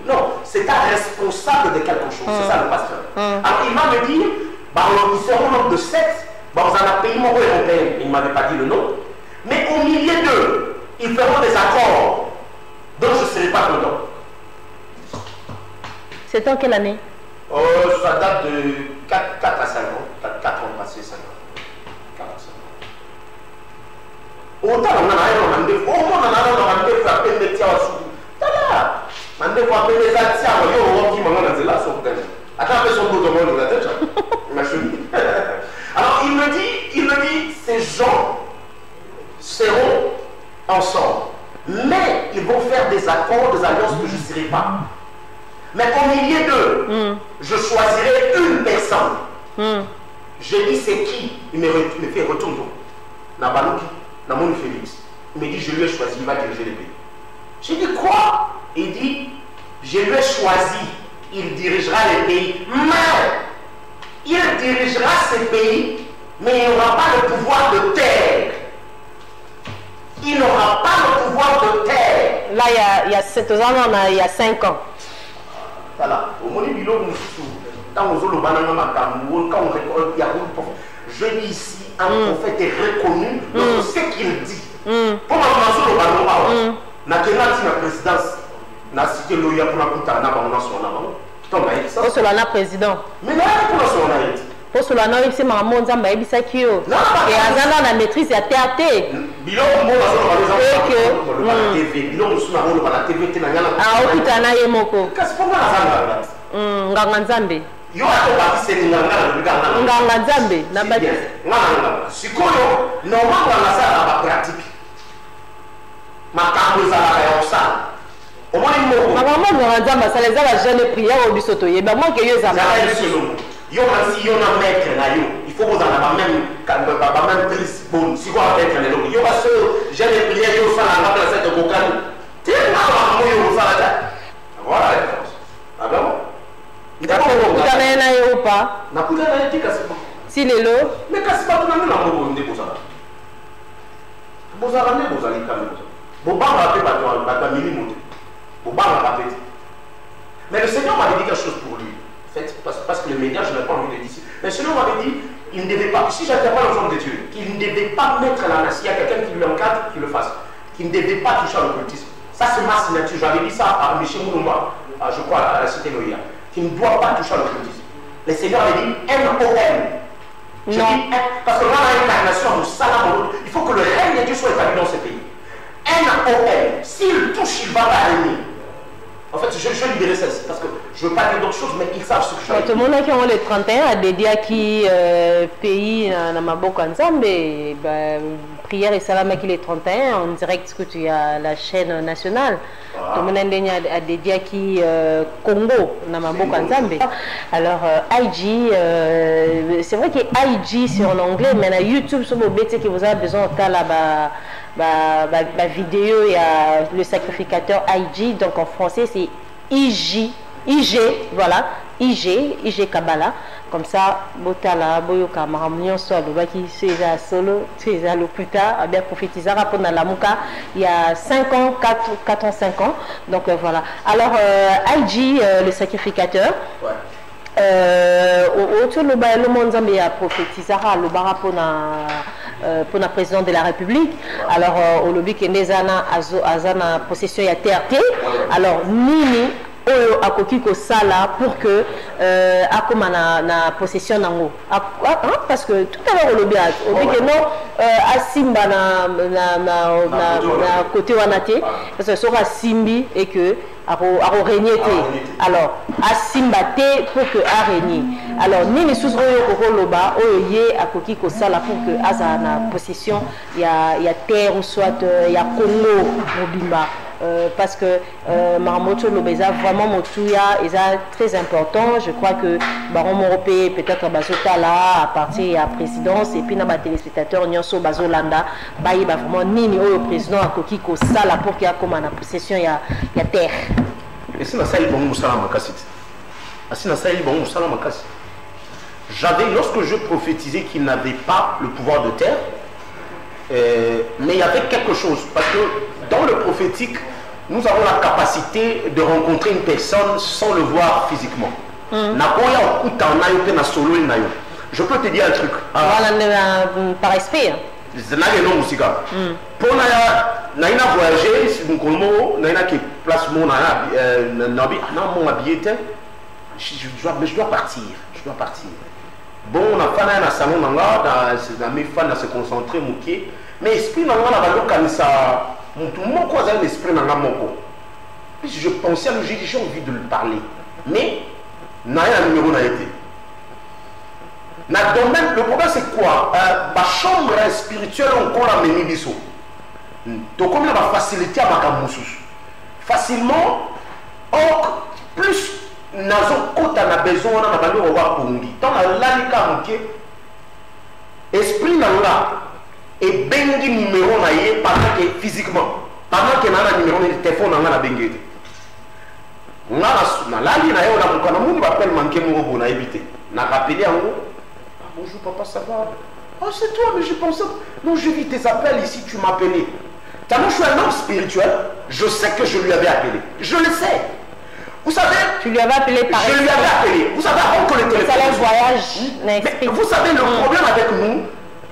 [SPEAKER 1] non, c'est un responsable de quelque chose. C'est ça le pasteur. Alors il va me dire, ils seront nombre de 7, dans un pays européen, il ne m'avait pas dit le nom, mais au milieu d'eux, ils feront des accords dont je ne serai pas dedans.
[SPEAKER 2] C'est en quelle année?
[SPEAKER 1] Ça date de 4 à 5 ans, 4 ans passés, 5 ans. Autant on a un rendez-vous, on a un rendez-vous à peine de tiens à sous. Tada! Rendez-vous à peine de tiens à qui m'a là sur le thème. Attends, son bout de monde dans la tête, ma chemise. Alors il me dit, ces gens seront ensemble. Mais ils vont faire des accords, des alliances que je ne serai pas. Mais au milieu d'eux, je choisirai une personne. J'ai dit, c'est qui? Il me fait retourner. Nabalouki. Namon Félix. Il me dit, je lui ai choisi, il va diriger le pays. J'ai dit, quoi? Il dit, je lui ai choisi, il dirigera les pays. Mais, il dirigera ces pays, mais il n'aura pas le pouvoir de terre. Il n'aura pas le pouvoir de terre.
[SPEAKER 2] Là, il y a 7 ans, il y a 5 ans.
[SPEAKER 1] Voilà. Au moment où quand je dis ici, un prophète est reconnu dans ce qu'il dit. Pour ma présidence, na présidence, na cité loya pour la puta na banana sur la banane. Tombe avec ça.
[SPEAKER 2] Pour cela na président.
[SPEAKER 1] Mais là pour la sur la été.
[SPEAKER 2] Pour cela na c'est maman nzamba ebisa kio. Et azana na maîtrise ya théâtre.
[SPEAKER 1] Bilon mo la sur la TV. Bilon sur la TV te na ngala.
[SPEAKER 2] Ah okuta na ye moko.
[SPEAKER 1] Kasi pour moi la zanga.
[SPEAKER 2] Nganga nzambe.
[SPEAKER 1] yo ato c'est
[SPEAKER 2] nganga zambe na ba
[SPEAKER 1] nganga sikoyo normalement na ça ba pratique makambo za la yosa au moins mo
[SPEAKER 2] makambo nganga zamba ça les a jeune prière au bisoto yeba moi que yo za
[SPEAKER 1] yo si yo na maître na yo il faut vous en avoir même prise bon si quoi maître na yo va se jeune prière yo ça la place de bokani t'es là mo yo ça là voilà la réponse ah bon
[SPEAKER 2] Kutana na yo pa
[SPEAKER 1] na kutana na tika
[SPEAKER 2] si lelo
[SPEAKER 1] mais kasi pas tout na mo ndé bozala bozala ne bozali kamé bobanga pe ba minimum bobanga ba petit mais le Seigneur m'avait dit quelque chose pour lui parce que les médias je n'ai pas envie de dire ici mais le Seigneur m'avait dit il ne devait pas si j'étais pas l'enfant de Dieu qu'il ne devait pas mettre la nation il y a quelqu'un qui lui encadre qui le fasse qu'il ne devait pas toucher à l'occultisme ça c'est ma signature j'avais dit ça à Michel Moulumba je crois à la cité Noïa qui ne doit pas toucher à l'occultisme. Le Seigneur avait dit NOM. Je dis parce que dans l'incarnation du Salam, il faut que le règne de Dieu soit établi dans ce pays. NOM. S'il touche, il va régner. En fait, je vais libérer ça parce que je ne veux pas dire d'autres choses, mais ils savent ce que je veux dire.
[SPEAKER 2] Tout le monde qui a le 31 a dédié à qui pays dans Maboko ensemble, prière et salam qui les 31 en direct que tu as la chaîne nationale. Tout le monde a dédié à qui Congo dans Maboko ensemble. Alors IG, c'est vrai que IG c'est en anglais, mais dans YouTube sur mon BT qui vous avez besoin de là la vidéo, il y a le sacrificateur IG, donc en français c'est IG, voilà, IG Kabbalah, comme ça, Botala, Boyoka, Maramnion, soit le baki, c'est à solo, c'est à l'hôpital, à bien prophétiser, rapport à la Mouka, il y a 5 ans, 4 ans, 5 ans, donc voilà. Alors, IG, le sacrificateur, autour le monde Zambie a prophétisé le bara pour la présidente de la République. Alors au lobby qui est azana possession ya terre. Alors nini oyo akoki ko sala pour que akoma na possession nango parce que tout à l'heure au lobby que non asimba na côté wanate parce que sera simbi et que a régné alors asimba te pour que a régné alors nini sous oyo kokoloba oyo ye akoki ko sala pour que aza na possession ya terre ou soit ya Congo mobimba parce que Maramoto Lobeza vraiment Motuya est très important. Je crois que Baron Moropé peut-être Bazota là à partir de la présidence et puis dans les téléspectateurs Nyonso Bazolanda Bayi vraiment nini au président à Koki ko sala pour qu'il y a comme en possession il y a terre.
[SPEAKER 1] Et si na sali bon musala makasi. Asi na sali bon musala makasi. J'avais lorsque je prophétisais qu'il n'avait pas le pouvoir de terre mais il y avait quelque chose parce que dans le prophétique nous avons la capacité de rencontrer une personne sans le voir physiquement. Je peux te dire un truc.
[SPEAKER 2] Par respect.
[SPEAKER 1] Pour naina voyager, je dois partir. Bon, on a fait un salon dans mes fans à se concentrer, mais esprit n'a pas je pensais à lui, j'ai envie de lui parler. Mais, n'a un numéro n'a été. Le problème c'est quoi? La chambre spirituelle, on a mené des sauts. Donc, comme il a facilité à ma facilement, or, plus on a besoin de revoir pour nous. Tant esprit n'a pas. Et bengi numéro na ye pendant que physiquement pendant que na numéro de téléphone na bengi na lali na yo na mukana mundu appelle manquer mo na éviter na rappeler en bonjour papa ça va oh c'est toi mais je pensais non je vis tes appels ici tu m'appelais tellement je suis un homme spirituel je sais que je lui avais appelé je le sais vous savez
[SPEAKER 2] tu lui avais appelé par
[SPEAKER 1] je lui avais appelé vous savez avant que le téléphone
[SPEAKER 2] ça le voyage
[SPEAKER 1] vous savez le problème avec nous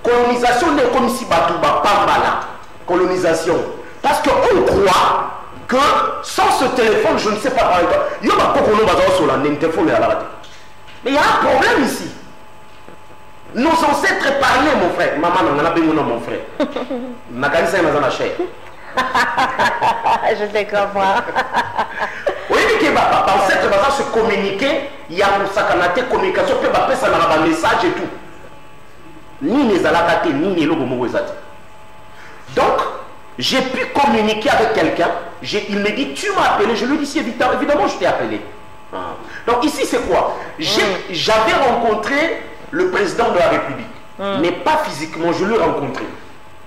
[SPEAKER 1] colonisation n'est comme si Batouba Pambala. Colonisation. Parce qu'on croit que sans ce téléphone, je ne sais pas par exemple, il y a un téléphone. Mais il y a un problème ici. Nos ancêtres parlaient, mon frère. Maman, on a besoin de mon frère. Je
[SPEAKER 2] te comprends.
[SPEAKER 1] Oui, mais ancêtres se communiquer, il y a pour ça qu'on a des communications, peut pas ça dans un message et tout. Ni les alakate, ni les logos. Donc, j'ai pu communiquer avec quelqu'un. Il me dit, tu m'as appelé. Je lui dis, si, évidemment, je t'ai appelé. Donc, ici, c'est quoi? J'avais rencontré le président de la République, mais pas physiquement, je l'ai rencontré.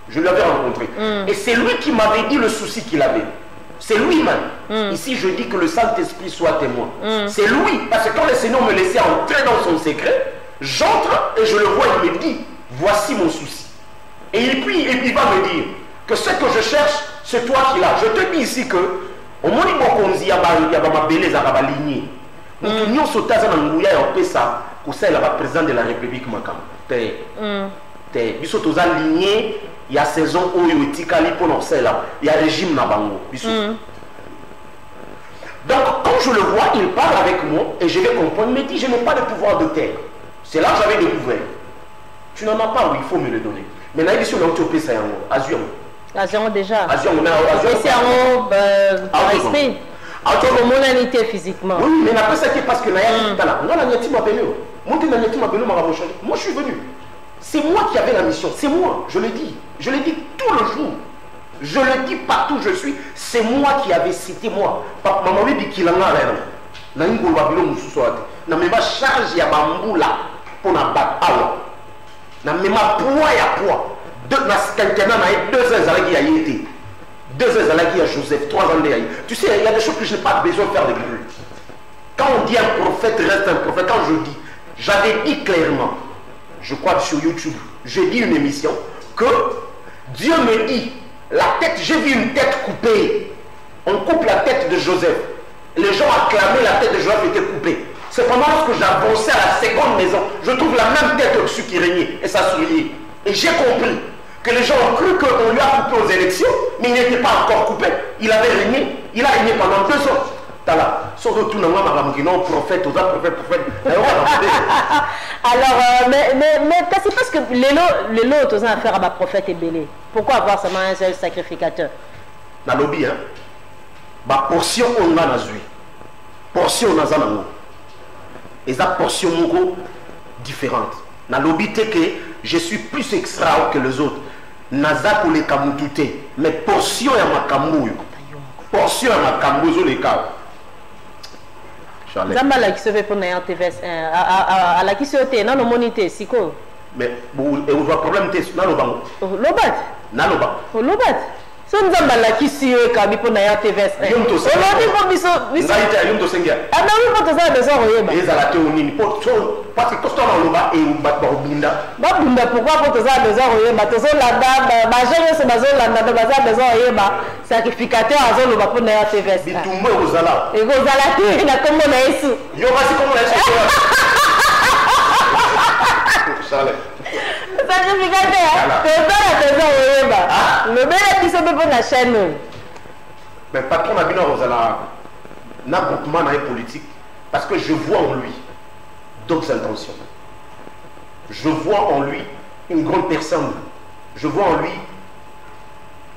[SPEAKER 1] Je l'avais rencontré. Et c'est lui qui m'avait dit le souci qu'il avait. C'est lui-même. Ici, je dis que le Saint-Esprit soit témoin. C'est lui. Parce que quand le Seigneur me laissait entrer dans son secret, j'entre et je le vois, il me dit, voici mon souci. Et puis, il va me dire que ce que je cherche, c'est toi qui l'as. Je te dis ici que, au moins, il y a ma belleza, il y a ma lignée. Nous sommes sautés dans le mouillage, on peut ça, que c'est le président de la République. Il sont tous alignés. Il y a saison où il y a régime Nabango. Donc, quand je le vois, il parle avec moi et je vais comprendre. Il me dit, je n'ai pas de pouvoir de terre. C'est là que j'avais découvert. Tu n'en as pas, oui, il faut me le donner. Mais là, il est sur l'autre ça Azur.
[SPEAKER 2] Azur déjà.
[SPEAKER 1] Azur, on a
[SPEAKER 2] c'est un respect. Pour mon unité physiquement.
[SPEAKER 1] Oui, mais après ça, parce que là, moi, je suis venu. C'est moi qui avais la mission, c'est moi, je le dis tout le jour, je le dis partout où je suis, c'est moi qui avais cité moi. Maman dit qu'il en a rien. Na ngolo babilo mususoate. Na mema charge ya bambula pour na batalo. Na mema poids ya poids. Na quelqu'un na 2 ans zalaki ya yete. 2 ans zalaki ya Joseph, 3 ans de ya. Tu sais, il y a des choses que je n'ai pas besoin de faire de plus. Quand on dit un prophète reste un prophète, quand je dis, j'avais dit clairement. Je crois que sur YouTube, j'ai dit une émission que Dieu me dit, la tête, j'ai vu une tête coupée. On coupe la tête de Joseph. Les gens acclamaient, la tête de Joseph était coupée. C'est pendant lorsque j'avançais à la seconde maison, je trouve la même tête au-dessus qui régnait et ça souriait. Et j'ai compris que les gens ont cru qu'on lui a coupé aux élections, mais il n'était pas encore coupé. Il avait régné. Il a régné pendant 2 ans. Tala, sauf que tout le monde non prophète, prophète.
[SPEAKER 2] Alors, mais c'est parce que les lots ont affaire à ma prophète et belé. Pourquoi avoir seulement un seul sacrificateur?
[SPEAKER 1] Dans le lobby, hein? Ma portion on a nazui. Portion on a zanango. Et ça portion mongo différente. Dans le lobby, c'est que je suis plus extra que les autres. Naza pour les kamutute. Mais portion à ma kamou. Portion à ma kamou, les cas.
[SPEAKER 2] Zamba la qui se fait pour n'ayant TVS à la qui se fait dans le monité siko.
[SPEAKER 1] Mais et vous avez problème t'es dans le banc.
[SPEAKER 2] Lobat.
[SPEAKER 1] Dans le banc.
[SPEAKER 2] Lobat. So Zamba la qui se fait kabi pour n'ayant TVS.
[SPEAKER 1] Yom to senga.
[SPEAKER 2] Aujourd'hui pour biso.
[SPEAKER 1] Ngaita yom to senga.
[SPEAKER 2] Ah non oui pour ça besoin oyeba.
[SPEAKER 1] Et ça la théo nini pour parce que quand on loba et ba bunda.
[SPEAKER 2] Ba bunda pourquoi pour ça besoin oyeba to so la da ba jeune se bazo la da ba ça besoin oyeba sacrificateur azo loba pour n'ayant TVS.
[SPEAKER 1] Bitumbo ozala.
[SPEAKER 2] Et ozala tu na kombo na Yesu.
[SPEAKER 1] Yo basi kombo na Yesu. Charles. Mais patron a bien un groupement politique parce que je vois en lui d'autres intentions. Je vois en lui une grande personne. Je vois en lui,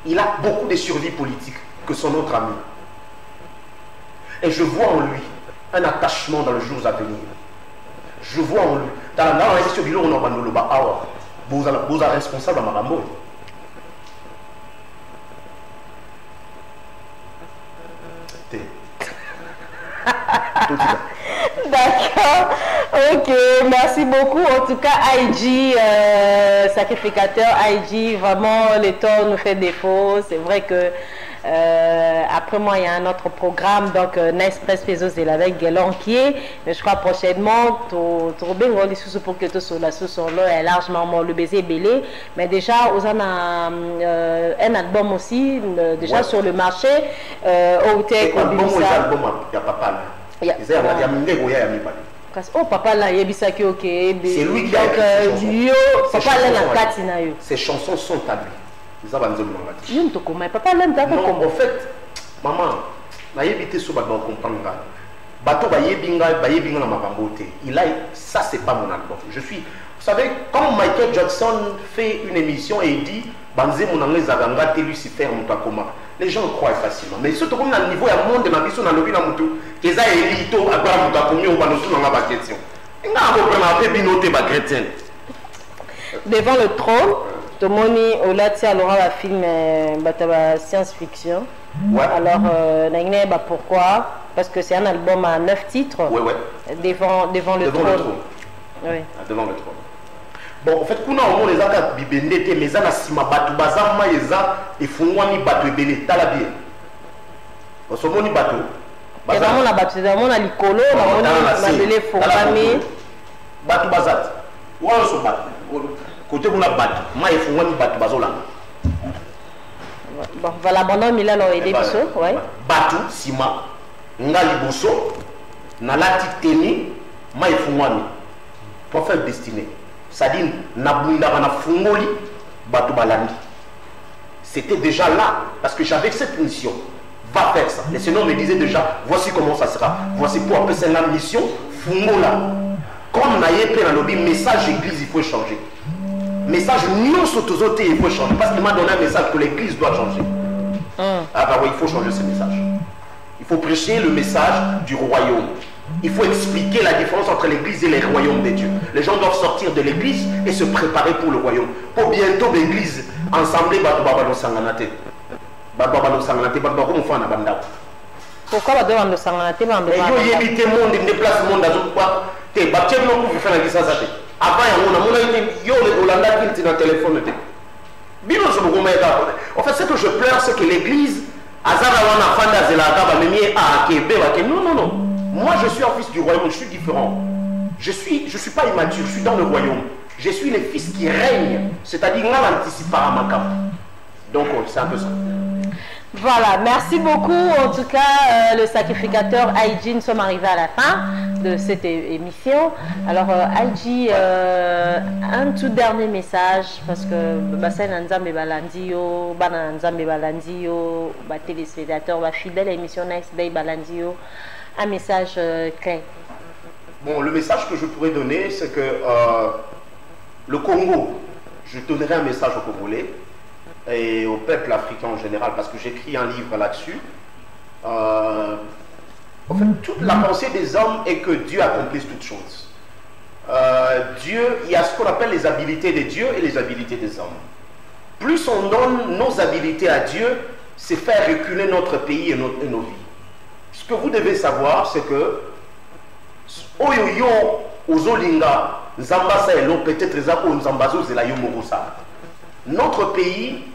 [SPEAKER 1] il a beaucoup de survie politique que son autre ami. Et je vois en lui un attachement dans les jours à venir. Je vois en lui. Dans la question du lot, on a le bas. Vous êtes responsable à Marambo.
[SPEAKER 2] D'accord. Ok, merci beaucoup. En tout cas, IG, sacrificateur, IG, vraiment, le temps nous fait défaut. C'est vrai que après moi, il y a un autre programme, donc Nespress Pesos et avec Guélon qui est, mais je crois prochainement, tu bien les sous pour que tu sois là, est largement le baiser belé, mais déjà, on a un album aussi, déjà sur le marché, au tech, au
[SPEAKER 1] album, il y a papa là. Il y a
[SPEAKER 2] oh papa là, il y a bisaki ok.
[SPEAKER 1] C'est lui qui a
[SPEAKER 2] écrit papa là na katina yo.
[SPEAKER 1] Ces chansons sont à lui.
[SPEAKER 2] Papa l'aime
[SPEAKER 1] non, en fait, maman, na yebité so ba comprendre. Bato ba yebinga na makambote. Ça c'est pas mon album. Je suis, vous savez, quand Michael Jackson fait une émission et il dit Banze mon anglais zaganga te Lucifer mutakoma. Les gens croient facilement. Mais surtout comme le niveau du monde de ma vie, on a lobby dans le monde, qu'ils aient élité à grand bout à combien on va nous faire ma question. Il y a un problème avec les binotés chrétiens.
[SPEAKER 2] Devant le trône, Tomoni Olatia aura un film science-fiction.
[SPEAKER 1] Ouais.
[SPEAKER 2] Alors, pourquoi? Parce que c'est un album à 9 titres.
[SPEAKER 1] Ouais, ouais.
[SPEAKER 2] Devant le trône. Oui.
[SPEAKER 1] Devant le trône. Bon, en fait, quand on a les attaques bibendete, mais ça n'a sima batu bazama yeza et fungwani batu ebele talabi. On se moni batu.
[SPEAKER 2] Et dans mon abattu, dans mon alicolo, dans mon abelé fongami.
[SPEAKER 1] Batu bazat. Ou on se bat. Côté on a batu, ma et fungwani batu bazola.
[SPEAKER 2] Bon, voilà, bon, Mila l'a aidé biso, ouais.
[SPEAKER 1] Batu sima, ngali boso, nalati teni, ma et fungwani. Pour faire destiné. C'est-à-dire, c'était déjà là, parce que j'avais cette mission. Va faire ça. Le Seigneur me disait déjà, voici comment ça sera. Voici pour appeler ça la mission. Fungola. Comme on a eu un lobby, message église, il faut changer. Message nous autozoté, il faut changer. Parce qu'il m'a donné un message que l'église doit changer. Ah bah oui, il faut changer ce message. Il faut prêcher le message du royaume. Il faut expliquer la différence entre l'église et les royaumes de Dieu. Les gens doivent sortir de l'église et se préparer pour le royaume. Pour bientôt l'église ensemble,
[SPEAKER 2] pourquoi va devoir nous s'engager?
[SPEAKER 1] Il y a des monde, des déplace monde dans une boîte. Tu es battu, non, pour faire la ça. Avant, il y a un téléphone. En fait, ce que je pleure, c'est que l'église, non, non, non. Moi, je suis un fils du royaume, je suis différent. Je suis pas immature, je suis dans le royaume. Je suis le fils qui règne, c'est-à-dire qu'on l'anticipe par ma cap. Donc, c'est un peu ça.
[SPEAKER 2] Voilà, merci beaucoup. En tout cas, le sacrificateur Aïdji, nous sommes arrivés à la fin de cette émission. Alors, Aïdji, un tout dernier message, parce que Bassin Nzambe Balandio, Bana Nzambe Balandio, téléspectateurs, fidèle émission Nice Day Balandio. Un message clé.
[SPEAKER 1] Bon, le message que je pourrais donner, c'est que le Congo, je donnerai un message aux Congolais et au peuple africain en général, parce que j'écris un livre là-dessus. En fait, toute la pensée des hommes est que Dieu accomplisse toutes choses. Dieu, il y a ce qu'on appelle les habilités de Dieu et les habilités des hommes. Plus on donne nos habilités à Dieu, c'est faire reculer notre pays et nos vies. Ce que vous devez savoir, c'est que Oyoyo, Ozolinga, Nzambasa et l'eau, peut-être Zako, Nzambazo, Zelayo, Morosa. Notre pays,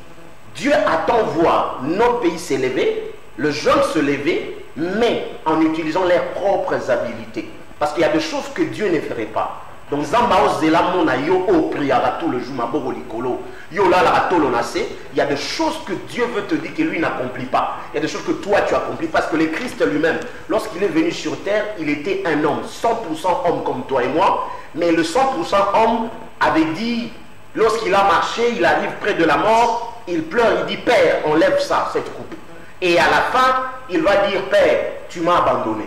[SPEAKER 1] Dieu attend voir notre pays s'élever, le jeune se lever, mais en utilisant leurs propres habilités. Parce qu'il y a des choses que Dieu ne ferait pas. Donc, Zambao Zelamo na yo o priara tout le jour, Maboro Likolo, yo la la tolonacé. Il y a des choses que Dieu veut te dire que lui n'accomplit pas. Il y a des choses que toi tu accomplis. Parce que le Christ lui-même, lorsqu'il est venu sur terre, il était un homme, 100% homme comme toi et moi. Mais le 100% homme avait dit, lorsqu'il a marché, il arrive près de la mort, il pleure, il dit, Père, enlève ça, cette coupe. Et à la fin, il va dire, Père, tu m'as abandonné.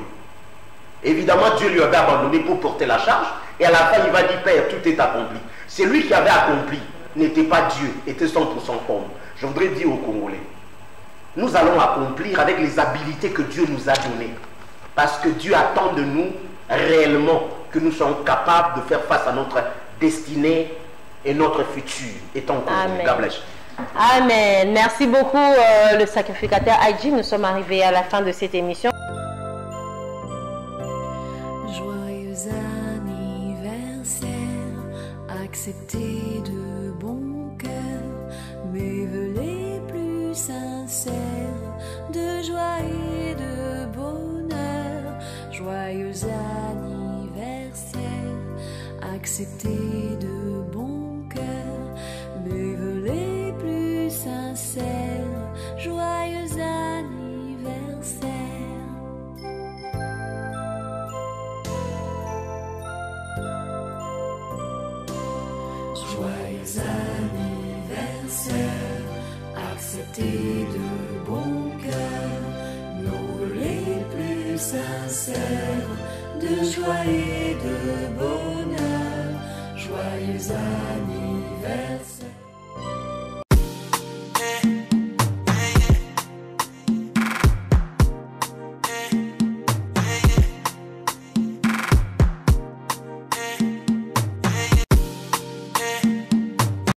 [SPEAKER 1] Évidemment, Dieu lui avait abandonné pour porter la charge. Et à la fin, il va dire, Père, tout est accompli. C'est lui qui avait accompli, n'était pas Dieu, était 100% homme. Je voudrais dire aux Congolais, nous allons accomplir avec les habilités que Dieu nous a données. Parce que Dieu attend de nous réellement que nous soyons capables de faire face à notre destinée et notre futur étant Congolais. God bless.
[SPEAKER 2] Amen. Merci beaucoup, le sacrificateur Aïdji. Nous sommes arrivés à la fin de cette émission.
[SPEAKER 3] Accepter de bon cœur mes vœux les plus sincères de joie et de bonheur. Joyeux anniversaire. Accepter de bon cœur mes vœux les plus sincères. Joyeux anniversaire. Joyeux anniversaire, acceptez de bon cœur nos vœux les plus sincères de joie et de bonheur. Joyeux anniversaire.